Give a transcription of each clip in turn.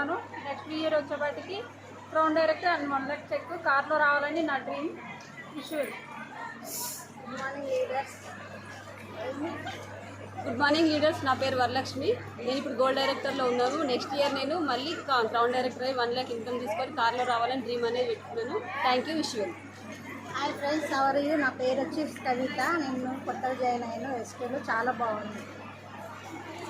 కోరుకుంటున్నాను. Next year వచ్చేపాటికి crown director and 1 lakh check కార్లో రావాలని నా dream. Visual. Good morning leaders, నా పేరు వరలక్ష్మి. నేను ఇప్పుడు గోల్డ్ డైరెక్టర్లో ఉన్నాను. నెక్స్ట్ ఇయర్ నేను మళ్ళీ క్రౌన్ డైరెక్టర్ అయ్యి 1 lakh ఇన్కమ్ తీసుకొని కార్లో రావాలని డ్రీమ్ అనేది పెట్టుకున్నాను. Thank you. Visual. Hi friends, how are you. నా పేరు వచ్చి కవిత. నేను కొత్తగా జాయిన్ అయ్యాను. ఎస్కేలో చాలా బాగుంది.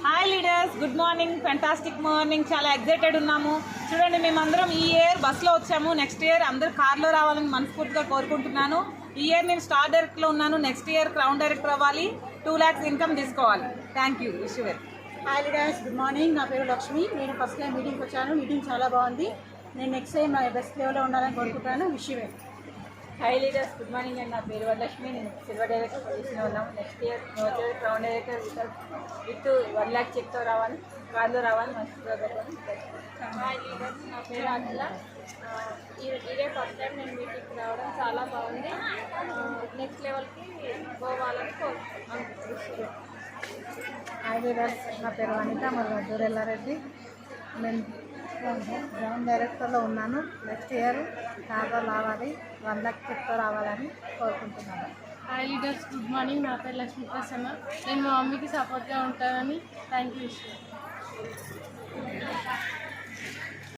Hi leaders, good morning. Fantastic morning. చాలా ఎగ్జైటెడ్ ఉన్నాము. చూడండి, మేమందరం ఈ ఇయర్ బస్లో వచ్చాము. నెక్స్ట్ ఇయర్ అందరూ కార్లో రావాలని మనస్ఫూర్తిగా కోరుకుంటున్నాను. ఈ ఇయర్ నేను స్టార్ డైరెక్ట్లో ఉన్నాను. నెక్స్ట్ ఇయర్ క్రౌన్ డైరెక్టర్ అవ్వాలి, 2 lakhs ఇన్కమ్ తీసుకోవాలి. Thank you. Visual. Hi leaders, good morning. నా పేరు లక్ష్మి. నేను ఫస్ట్ టైం మీటింగ్కి వచ్చాను. మీటింగ్ చాలా బాగుంది. నేను నెక్స్ట్ టైం బెస్ట్ లెవెల్లో ఉండాలని కోరుకుంటున్నాను. Visual. Hi leaders, good morning అండి. నా పేరు వరలక్ష్మి. నేను సిల్వర్ డైరెక్టర్ పొజిషన్లో ఉన్నాము. నెక్స్ట్ ఇయర్ వచ్చేది క్రౌన్ డైరెక్టర్ విత్ 1 lakh చెక్తో రావాలి, కార్లో రావాలి మనస్ఫూర్తిగా పెట్టుకొని. హాయ్ లీడర్స్, నా పేరు అఖిల. ఇదే ఫస్ట్ టైం నేను మీటింగ్కి రావడం చాలా బాగుంది. నెక్స్ట్ లెవెల్కి పోవాలని కోరుకుంటున్నాను. హాయ్ లీడర్స్, నా పేరు వనిత మధురెల్లారెడ్డి. నేను గ్రౌండ్ డైరెక్టర్లో ఉన్నాను. నెక్స్ట్ ఇయర్ కార్లో రావాలి, 1 lakh చెక్తో రావాలని కోరుకుంటున్నాను. Hi leaders, good morning. నా పేరు లక్ష్మీ ప్రసన్న. నేను మా మమ్మీకి సపోర్ట్గా ఉంటానని. Thank you.